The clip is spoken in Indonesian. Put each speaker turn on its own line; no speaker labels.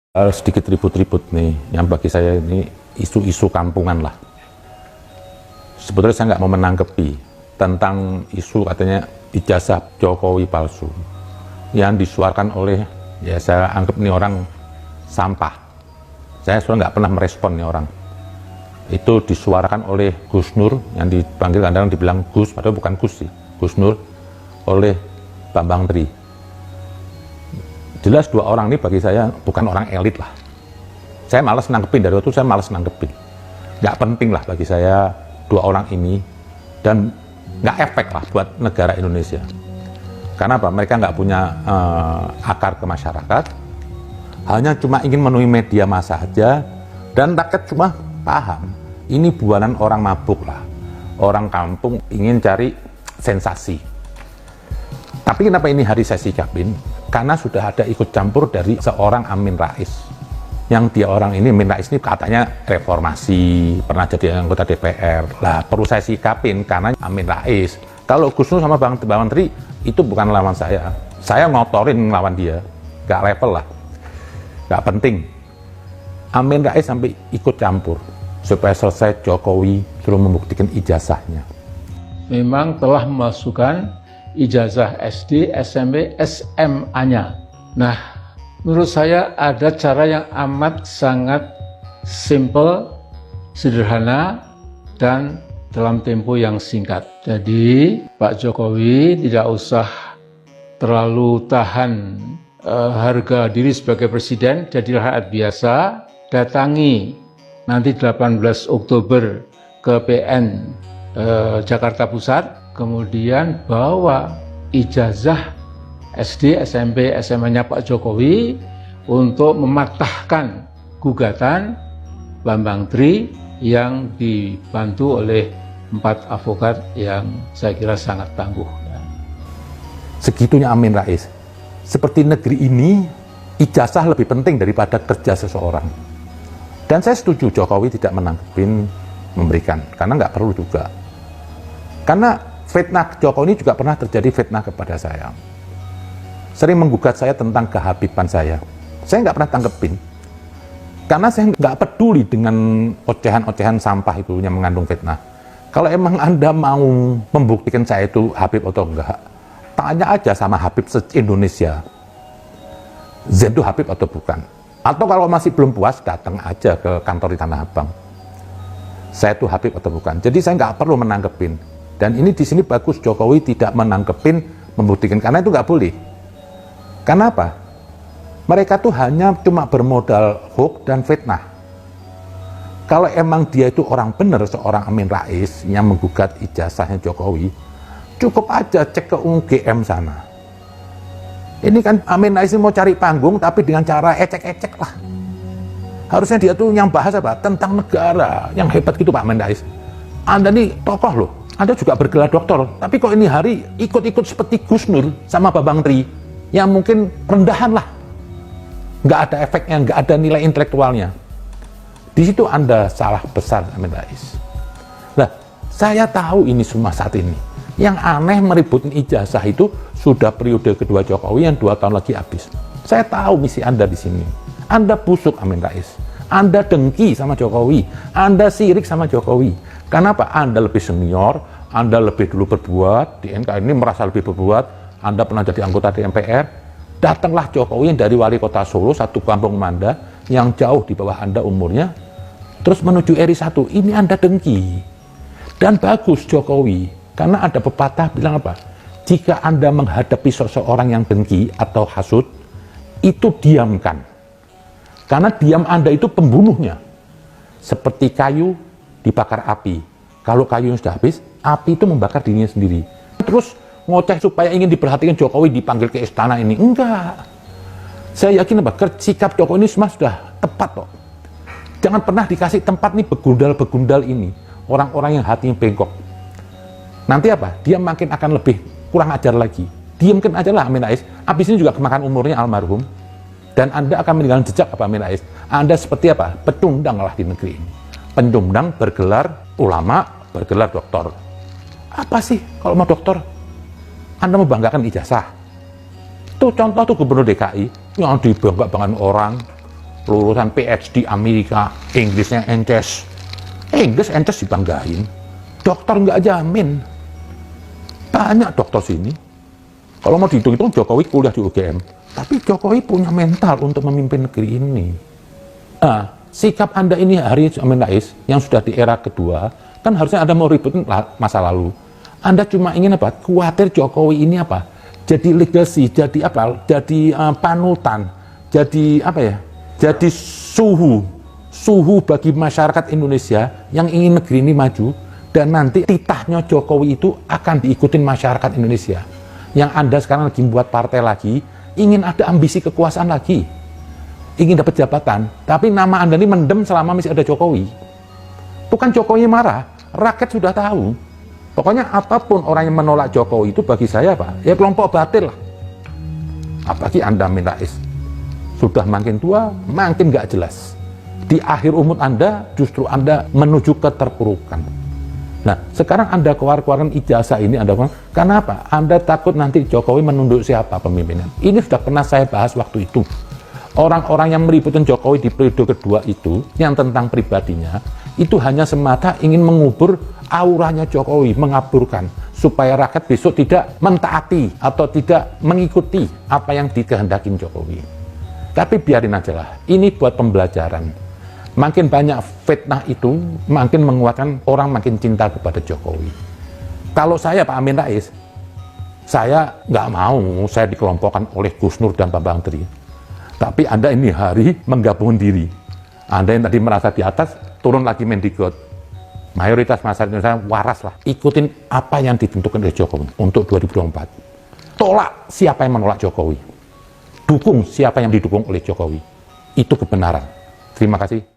Sedikit ribut-ribut nih, yang bagi saya ini isu-isu kampungan lah. Sebetulnya saya nggak mau menanggapi tentang isu katanya ijazah Jokowi palsu yang disuarakan oleh, ya saya anggap ini orang sampah. Saya sudah nggak pernah merespon nih orang. Itu disuarakan oleh Gus Nur, yang dipanggil kadang-kadang dibilang Gus, padahal bukan Gus sih, Gus Nur, oleh Bambang Tri. Jelas dua orang ini bagi saya bukan orang elit lah. Saya malas nanggepin, dari waktu saya malas nanggepin. Nggak penting lah bagi saya dua orang ini, dan nggak efek lah buat negara Indonesia. Karena apa? Mereka nggak punya akar ke masyarakat, hanya cuma ingin memenuhi media massa saja, dan rakyat cuma paham. Ini buanan orang mabuk lah, orang kampung ingin cari sensasi. Tapi kenapa ini hari saya sikapin? Karena sudah ada ikut campur dari seorang Amin Rais. Yang dia orang ini, Amin Rais ini katanya reformasi, pernah jadi anggota DPR. Lah perlu saya sikapin karena Amin Rais. Kalau Gus Nur sama Bang Menteri itu bukan lawan saya. Saya ngotorin lawan dia, gak level lah, gak penting. Amin Rais sampai ikut campur supaya selesai Jokowi suruh membuktikan ijazahnya.
Memang telah memasukkan ijazah SD, SMP, SMA-nya. Nah, menurut saya ada cara yang amat sangat simple, sederhana, dan dalam tempo yang singkat. Jadi, Pak Jokowi tidak usah terlalu tahan harga diri sebagai presiden, jadilah rakyat biasa, datangi nanti 18 Oktober ke PN Jakarta Pusat, kemudian bawa ijazah SD, SMP, SMA-nya Pak Jokowi untuk mematahkan gugatan Bambang Tri yang dibantu oleh 4 advokat yang saya kira sangat tangguh.
Segitunya Amin Rais. Seperti negeri ini, ijazah lebih penting daripada kerja seseorang. Dan saya setuju Jokowi tidak menanggapin, memberikan, karena nggak perlu juga. Karena fitnah Jokowi ini juga pernah terjadi fitnah kepada saya. Sering menggugat saya tentang kehabiban saya. Saya nggak pernah tanggepin. Karena saya nggak peduli dengan ocehan-ocehan sampah itu yang mengandung fitnah. Kalau emang Anda mau membuktikan saya itu Habib atau enggak, tanya aja sama Habib se-Indonesia. Z itu Habib atau bukan. Atau kalau masih belum puas, datang aja ke kantor di Tanah Abang. Saya itu Habib atau bukan. Jadi saya nggak perlu menanggepin. Dan ini di sini bagus Jokowi tidak menangkepin, membuktikan, karena itu nggak boleh. Karena apa? Mereka tuh hanya cuma bermodal hoax dan fitnah. Kalau emang dia itu orang benar, seorang Amin Rais yang menggugat ijazahnya Jokowi, cukup aja cek ke UGM sana. Ini kan Amin Rais mau cari panggung, tapi dengan cara ecek-ecek lah. Harusnya dia tuh yang bahas apa? Tentang negara, yang hebat gitu Pak Amin Rais. Anda nih tokoh loh. Anda juga bergelar doktor, tapi kok ini hari ikut-ikut seperti Gus Nur sama Bambang Tri, yang mungkin rendahan lah, nggak ada efeknya, nggak ada nilai intelektualnya. Di situ Anda salah besar, Amin Rais. Nah, saya tahu ini semua saat ini. Yang aneh meributin ijazah itu sudah periode kedua Jokowi yang 2 tahun lagi habis. Saya tahu misi Anda di sini. Anda busuk, Amin Rais. Anda dengki sama Jokowi. Anda sirik sama Jokowi. Karena apa? Anda lebih senior, Anda lebih dulu berbuat, di NK ini merasa lebih berbuat, Anda pernah jadi anggota di MPR, datanglah Jokowi yang dari wali kota Solo, satu kampung Manda, yang jauh di bawah Anda umurnya, terus menuju RI 1, ini Anda dengki. Dan bagus Jokowi, karena ada pepatah bilang apa? Jika Anda menghadapi seseorang yang dengki atau hasut, itu diamkan. Karena diam Anda itu pembunuhnya. Seperti kayu dibakar api. Kalau kayunya sudah habis, api itu membakar dirinya sendiri. Terus ngoceh supaya ingin diperhatikan Jokowi dipanggil ke istana ini. Enggak. Saya yakin apa? Sikap Jokowi ini semua sudah tepat kok. Jangan pernah dikasih tempat nih begundal-begundal ini. Orang-orang yang hatinya bengkok. Nanti apa? Dia makin akan lebih kurang ajar lagi. Diamkan aja lah Amin Rais. Habis ini juga kemakan umurnya almarhum. Dan Anda akan meninggalkan jejak apa Amin Rais? Anda seperti apa? Pecundang lah di negeri ini. Pencundang bergelar ulama, bergelar doktor. Apa sih kalau mau doktor? Anda membanggakan ijazah. Tuh contoh tuh gubernur DKI yang dibangga-banggakan orang, lulusan PhD Amerika, Inggrisnya ences. Inggris ences dibanggain. Dokter nggak jamin. Banyak dokter sini. Kalau mau dihitung-hitung Jokowi kuliah di UGM. Tapi Jokowi punya mental untuk memimpin negeri ini. Nah, sikap Anda ini hari Amin Rais yang sudah di era kedua, kan harusnya Anda mau ributin masa lalu. Anda cuma ingin apa? Khawatir Jokowi ini apa? Jadi legacy, jadi apa? Jadi panutan, jadi apa ya? Jadi suhu bagi masyarakat Indonesia yang ingin negeri ini maju, dan nanti titahnya Jokowi itu akan diikutin masyarakat Indonesia. Yang Anda sekarang lagi membuat partai lagi, ingin ada ambisi kekuasaan lagi, ingin dapat jabatan, tapi nama Anda ini mendem selama masih ada Jokowi. Bukan Jokowi marah, rakyat sudah tahu. Pokoknya apapun orang yang menolak Jokowi itu bagi saya Pak, ya kelompok batil lah. Apalagi Anda Amin Rais. Sudah makin tua, makin nggak jelas. Di akhir umur Anda, justru Anda menuju keterpurukan. Nah, sekarang Anda keluarkan ijazah ini, karena apa? Anda takut nanti Jokowi menunduk siapa pemimpinnya. Ini sudah pernah saya bahas waktu itu. Orang-orang yang meributkan Jokowi di periode kedua itu, yang tentang pribadinya, itu hanya semata ingin mengubur auranya Jokowi, mengaburkan, supaya rakyat besok tidak mentaati atau tidak mengikuti apa yang dikehendaki Jokowi. Tapi biarin aja lah, ini buat pembelajaran. Makin banyak fitnah itu, makin menguatkan orang makin cinta kepada Jokowi. Kalau saya Pak Amin Rais, saya nggak mau saya dikelompokkan oleh Gus Nur dan Bambang Tri. Tapi Anda ini hari menggabungkan diri. Anda yang tadi merasa di atas, turun lagi Mendikbud. Mayoritas masyarakat Indonesia waras lah. Ikutin apa yang ditentukan oleh Jokowi untuk 2024. Tolak siapa yang menolak Jokowi. Dukung siapa yang didukung oleh Jokowi. Itu kebenaran. Terima kasih.